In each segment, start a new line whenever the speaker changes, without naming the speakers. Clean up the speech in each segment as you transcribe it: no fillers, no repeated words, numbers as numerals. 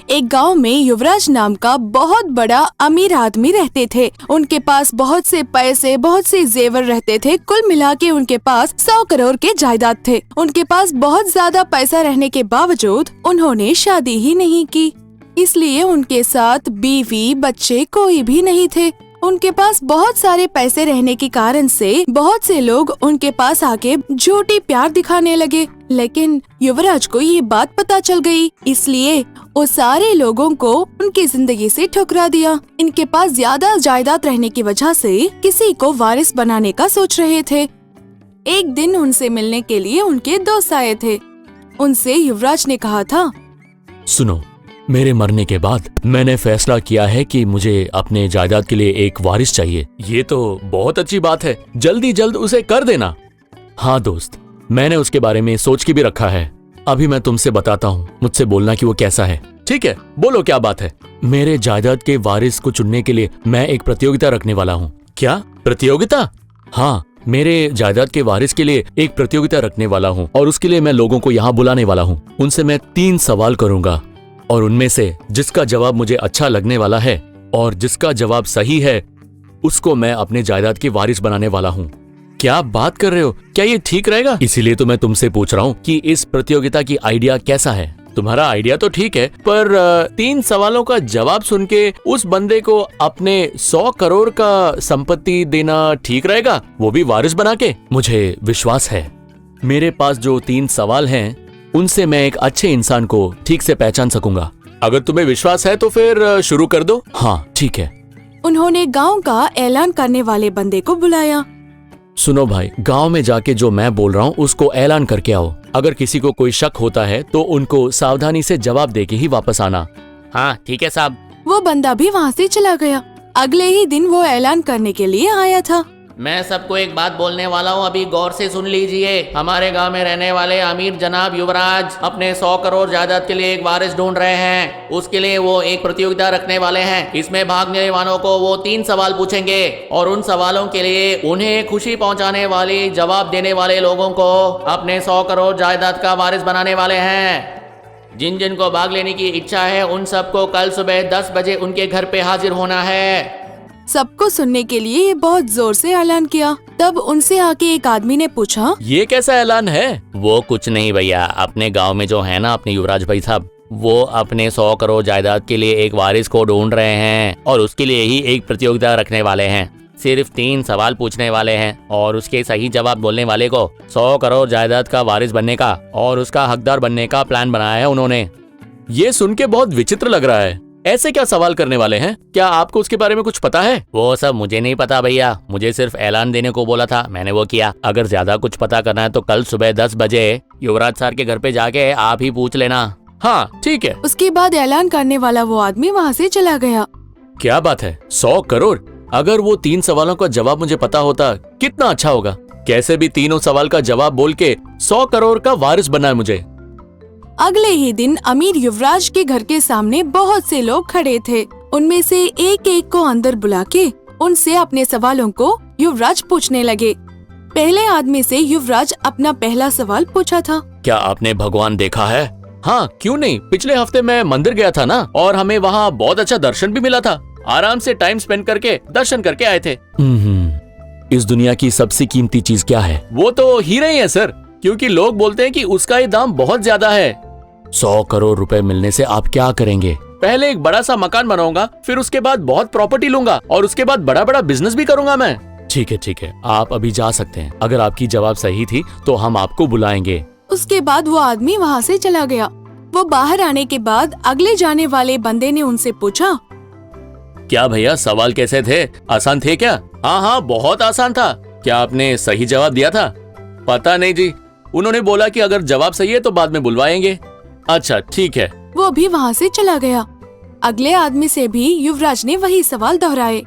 एक गांव में युवराज नाम का बहुत बड़ा अमीर आदमी रहते थे। उनके पास बहुत से पैसे, बहुत से जेवर रहते थे। कुल मिला के उनके पास 100 करोड़ के जायदाद थे। उनके पास बहुत ज्यादा पैसा रहने के बावजूद उन्होंने शादी ही नहीं की, इसलिए उनके साथ बीवी बच्चे कोई भी नहीं थे। उनके पास बहुत सारे पैसे रहने के कारण से बहुत से लोग उनके पास आके झूठी प्यार दिखाने लगे, लेकिन युवराज को ये बात पता चल गई, इसलिए वो सारे लोगों को उनकी जिंदगी से ठुकरा दिया। इनके पास ज्यादा जायदाद रहने की वजह से किसी को वारिस बनाने का सोच रहे थे। एक दिन उनसे मिलने के लिए उनके दोस्त आए थे। उनसे युवराज ने कहा था,
सुनो, मेरे मरने के बाद मैंने फैसला किया है कि मुझे अपने जायदाद के लिए एक वारिस चाहिए। ये तो बहुत अच्छी बात है, जल्दी जल्द उसे कर देना। हाँ दोस्त, मैंने उसके बारे में सोच के भी रखा है। अभी मैं तुमसे बताता हूँ, मुझसे बोलना कि वो कैसा है। ठीक है, बोलो क्या बात है। मेरे जायदाद के वारिस को चुनने के लिए मैं एक प्रतियोगिता रखने वाला हूँ। क्या प्रतियोगिता? हाँ, मेरे जायदाद के वारिस के लिए एक प्रतियोगिता रखने वाला हूँ और उसके लिए मैं लोगों को यहाँ बुलाने वाला हूँ। उनसे मैं 3 सवाल करूंगा और उनमें से जिसका जवाब मुझे अच्छा लगने वाला है और जिसका जवाब सही है उसको मैं अपने जायदाद के वारिस बनाने वाला हूँ। क्या बात कर रहे हो? क्या ये ठीक रहेगा? इसीलिए तो मैं तुमसे पूछ रहा हूँ कि इस प्रतियोगिता की आइडिया कैसा है। तुम्हारा आइडिया तो ठीक है, पर 3 सवालों का जवाब सुन के उस बंदे को अपने 100 करोड़ का संपत्ति देना ठीक रहेगा, वो भी वारिस बना के? मुझे विश्वास है मेरे पास जो 3 सवाल हैं उनसे मैं एक अच्छे इंसान को ठीक से पहचान सकूंगा। अगर तुम्हें विश्वास है तो फिर शुरू कर दो। हाँ ठीक है।
उन्होंने गांव का ऐलान करने वाले बंदे को बुलाया।
सुनो भाई, गांव में जाके जो मैं बोल रहा हूँ उसको ऐलान करके आओ। अगर किसी को कोई शक होता है तो उनको सावधानी से जवाब देके ही वापस आना। हाँ ठीक है साहब।
वो बंदा भी वहाँ से चला गया। अगले ही दिन वो ऐलान करने के लिए आया था।
मैं सबको एक बात बोलने वाला हूँ, अभी गौर से सुन लीजिए। हमारे गांव में रहने वाले अमीर जनाब युवराज अपने 100 करोड़ जायदाद के लिए एक वारिस ढूंढ रहे हैं। उसके लिए वो एक प्रतियोगिता रखने वाले हैं। इसमें भागने वालों को वो 3 सवाल पूछेंगे और उन सवालों के लिए उन्हें खुशी पहुंचाने वाली जवाब देने वाले लोगों को अपने 100 करोड़ जायदाद का वारिस बनाने वाले हैं। जिन जिन को भाग लेने की इच्छा है उन सबको कल सुबह 10 बजे उनके घर पे हाजिर होना है।
सबको सुनने के लिए ये बहुत जोर से ऐलान किया। तब उनसे आके एक आदमी ने पूछा,
ये कैसा ऐलान है?
वो कुछ नहीं भैया, अपने गांव में जो है ना अपने युवराज भाई साहब, वो अपने 100 करोड़ जायदाद के लिए एक वारिस को ढूंढ रहे हैं और उसके लिए ही एक प्रतियोगिता रखने वाले हैं। सिर्फ 3 सवाल पूछने वाले हैं और उसके सही जवाब बोलने वाले को 100 करोड़ जायदाद का वारिस बनने का और उसका हकदार बनने का प्लान बनाया है उन्होंने।
ये सुन के बहुत विचित्र लग रहा है। ऐसे क्या सवाल करने वाले हैं? क्या आपको उसके बारे में कुछ पता है?
वो सब मुझे नहीं पता भैया, मुझे सिर्फ ऐलान देने को बोला था, मैंने वो किया। अगर ज्यादा कुछ पता करना है तो कल सुबह 10 बजे युवराज सर के घर पे जाके आप ही पूछ लेना।
हाँ ठीक है।
उसके बाद ऐलान करने वाला वो आदमी वहाँ से चला गया।
क्या बात है, 100 करोड़? अगर वो 3 सवालों का जवाब मुझे पता होता कितना अच्छा होगा। कैसे भी तीनों सवाल का जवाब बोल के 100 करोड़ का वारिस बनना है मुझे।
अगले ही दिन अमीर युवराज के घर के सामने बहुत से लोग खड़े थे। उनमें से एक एक को अंदर बुला के उनसे अपने सवालों को युवराज पूछने लगे। पहले आदमी से युवराज अपना पहला सवाल पूछा था,
क्या आपने भगवान देखा है? हाँ क्यों नहीं, पिछले हफ्ते मैं मंदिर गया था ना और हमें वहाँ बहुत अच्छा दर्शन भी मिला था। आराम से टाइम स्पेंड करके दर्शन करके आए थे। इस दुनिया की सबसे कीमती चीज क्या है? वो तो हीरे ही है सर, क्योंकि लोग बोलते हैं कि उसका ये दाम बहुत ज्यादा है। 100 करोड़ रुपए मिलने से आप क्या करेंगे? पहले एक बड़ा सा मकान बनाऊंगा, फिर उसके बाद बहुत प्रॉपर्टी लूंगा और उसके बाद बड़ा बड़ा बिजनेस भी करूंगा मैं। ठीक है, आप अभी जा सकते हैं। अगर आपकी जवाब सही थी तो हम आपको बुलाएंगे।
उसके बाद वो आदमी वहाँ से चला गया। वो बाहर आने के बाद अगले जाने वाले बंदे ने उनसे पूछा,
क्या भैया सवाल कैसे थे? आसान थे क्या? हाँ बहुत आसान था। क्या आपने सही जवाब दिया था? पता नहीं जी, उन्होंने बोला कि अगर जवाब सही है तो बाद में बुलवाएंगे। अच्छा ठीक है।
वो भी वहाँ से चला गया। अगले आदमी से भी युवराज ने वही सवाल दोहराए,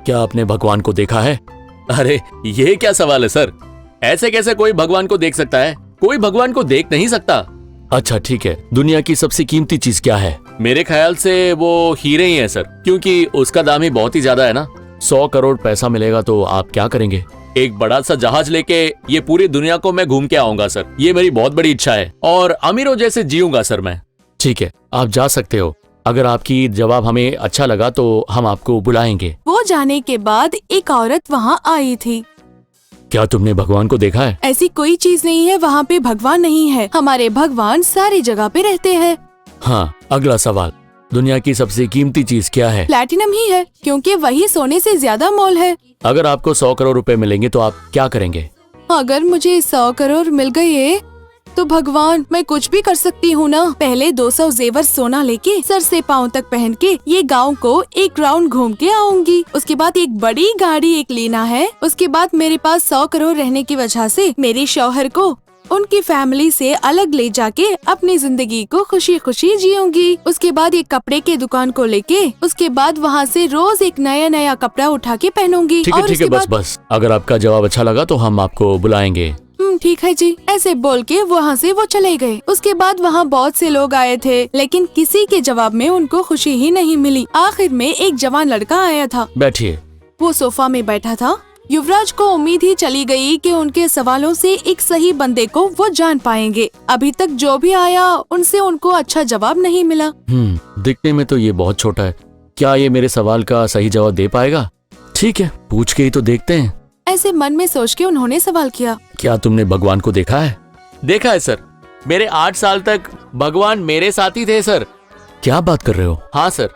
क्या आपने भगवान को देखा है? अरे ये क्या सवाल है सर, ऐसे कैसे कोई भगवान को देख सकता है? कोई भगवान को देख नहीं सकता। अच्छा ठीक है, दुनिया की सबसे कीमती चीज क्या है? मेरे ख्याल से वो हीरे ही है सर, क्योंकि उसका दाम ही बहुत ही ज्यादा है ना। 100 करोड़ पैसा मिलेगा तो आप क्या करेंगे? एक बड़ा सा जहाज लेके ये पूरी दुनिया को मैं घूम के आऊंगा सर, ये मेरी बहुत बड़ी इच्छा है और अमीरों जैसे जीऊंगा सर मैं। ठीक है, आप जा सकते हो। अगर आपकी जवाब हमें अच्छा लगा तो हम आपको बुलाएंगे।
वो जाने के बाद एक औरत वहाँ आई थी।
क्या तुमने भगवान को देखा है?
ऐसी कोई चीज नहीं है, वहाँ पे भगवान नहीं है। हमारे भगवान सारी जगह पे रहते हैं।
हाँ, अगला सवाल, दुनिया की सबसे कीमती चीज क्या है?
प्लैटिनम ही है, क्योंकि वही सोने से ज्यादा मोल है।
अगर आपको 100 करोड़ रुपए मिलेंगे तो आप क्या करेंगे?
अगर मुझे 100 करोड़ मिल गए तो भगवान, मैं कुछ भी कर सकती हूँ ना। पहले 200 जेवर सोना लेके सर से पाँव तक पहन के ये गांव को एक राउंड घूम के आऊंगी। उसके बाद एक बड़ी गाड़ी एक लेना है। उसके बाद मेरे पास 100 करोड़ रहने की वजह से मेरे शौहर को उनकी फैमिली से अलग ले जाके अपनी जिंदगी को खुशी खुशी जीऊंगी। उसके बाद एक कपड़े के दुकान को लेके उसके बाद वहाँ से रोज एक नया नया कपड़ा उठा के पहनूंगी।
ठीक है, ठीक है, बस अगर आपका जवाब अच्छा लगा तो हम आपको बुलाएंगे।
ठीक है जी, ऐसे बोल के वहाँ से वो चले गए। उसके बाद वहाँ बहुत से लोग आए थे, लेकिन किसी के जवाब में उनको खुशी ही नहीं मिली। आखिर में एक जवान लड़का आया था।
बैठिए।
वो सोफा में बैठा था। युवराज को उम्मीद ही चली गई कि उनके सवालों से एक सही बंदे को वो जान पाएंगे। अभी तक जो भी आया उनसे उनको अच्छा जवाब नहीं मिला।
दिखने में तो ये बहुत छोटा है, क्या ये मेरे सवाल का सही जवाब दे पाएगा? ठीक है, पूछ के ही तो देखते हैं।
ऐसे मन में सोच के उन्होंने सवाल किया,
क्या तुमने भगवान को देखा है?
देखा है सर, मेरे 8 साल तक भगवान मेरे साथ ही थे सर।
क्या बात कर रहे हो?
हाँ सर,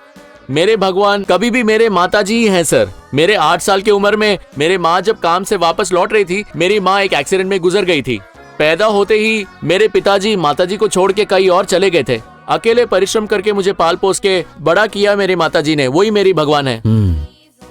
मेरे भगवान कभी भी मेरे माताजी ही हैं सर। मेरे 8 साल की उम्र में मेरी माँ जब काम से वापस लौट रही थी, मेरी माँ एक एक्सीडेंट में गुजर गई थी। पैदा होते ही मेरे पिताजी माताजी को छोड़ के कहीं और चले गए थे। अकेले परिश्रम करके मुझे पाल पोस के बड़ा किया मेरी माताजी ने, वही मेरी भगवान है।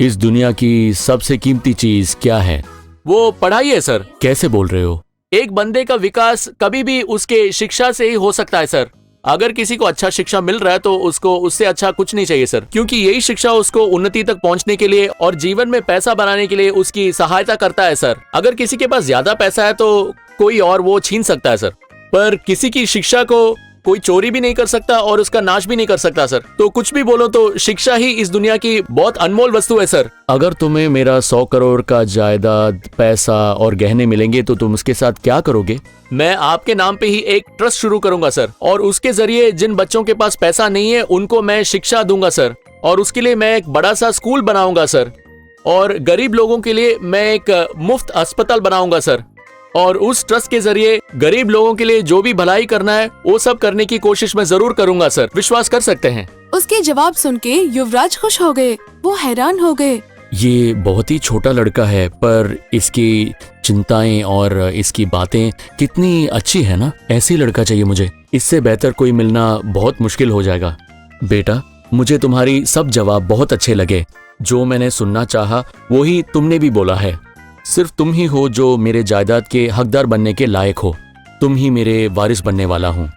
इस दुनिया की सबसे कीमती चीज क्या है?
वो पढ़ाई है सर।
कैसे बोल रहे हो?
एक बंदे का विकास कभी भी उसके शिक्षा से ही हो सकता है सर। अगर किसी को अच्छा शिक्षा मिल रहा है तो उसको उससे अच्छा कुछ नहीं चाहिए सर, क्योंकि यही शिक्षा उसको उन्नति तक पहुंचने के लिए और जीवन में पैसा बनाने के लिए उसकी सहायता करता है सर। अगर किसी के पास ज्यादा पैसा है तो कोई और वो छीन सकता है सर, पर किसी की शिक्षा को कोई चोरी भी नहीं कर सकता और उसका नाश भी नहीं कर सकता सर। तो कुछ भी बोलो तो शिक्षा ही इस दुनिया की बहुत अनमोल वस्तु है सर।
अगर तुम्हें मेरा 100 करोड़ का जायदाद, पैसा और गहने मिलेंगे तो तुम उसके साथ क्या करोगे?
मैं आपके नाम पे ही एक ट्रस्ट शुरू करूंगा सर, और उसके जरिए जिन बच्चों के पास पैसा नहीं है उनको मैं शिक्षा दूंगा सर, और उसके लिए मैं एक बड़ा सा स्कूल बनाऊंगा सर, और गरीब लोगों के लिए मैं एक मुफ्त अस्पताल बनाऊंगा सर, और उस ट्रस्ट के जरिए गरीब लोगों के लिए जो भी भलाई करना है वो सब करने की कोशिश मैं जरूर करूंगा सर। विश्वास कर सकते हैं।
उसके जवाब सुन के युवराज खुश हो गए। वो हैरान हो गए।
ये बहुत ही छोटा लड़का है, पर इसकी चिंताएं और इसकी बातें कितनी अच्छी है ना। ऐसी लड़का चाहिए मुझे। इससे बेहतर कोई मिलना बहुत मुश्किल हो जाएगा। बेटा, मुझे तुम्हारी सब जवाब बहुत अच्छे लगे। जो मैंने सुनना चाहा वो ही तुमने भी बोला है। सिर्फ तुम ही हो जो मेरे जायदाद के हकदार बनने के लायक हो। तुम ही मेरे वारिस बनने वाला हूँ,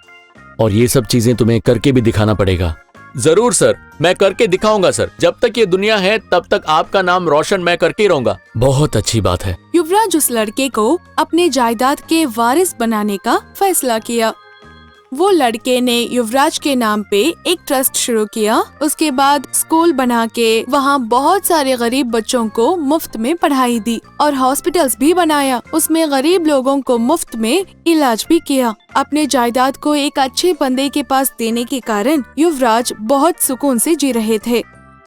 और ये सब चीजें तुम्हें करके भी दिखाना पड़ेगा।
जरूर सर, मैं करके दिखाऊंगा सर। जब तक ये दुनिया है तब तक आपका नाम रोशन मैं करके ही रहूंगा।
बहुत अच्छी बात है।
युवराज उस लड़के को अपने जायदाद के वारिस बनाने का फैसला किया। वो लड़के ने युवराज के नाम पे एक ट्रस्ट शुरू किया। उसके बाद स्कूल बना के वहाँ बहुत सारे गरीब बच्चों को मुफ्त में पढ़ाई दी, और हॉस्पिटल्स भी बनाया। उसमें गरीब लोगों को मुफ्त में इलाज भी किया। अपने जायदाद को एक अच्छे बंदे के पास देने के कारण युवराज बहुत सुकून से जी रहे थे।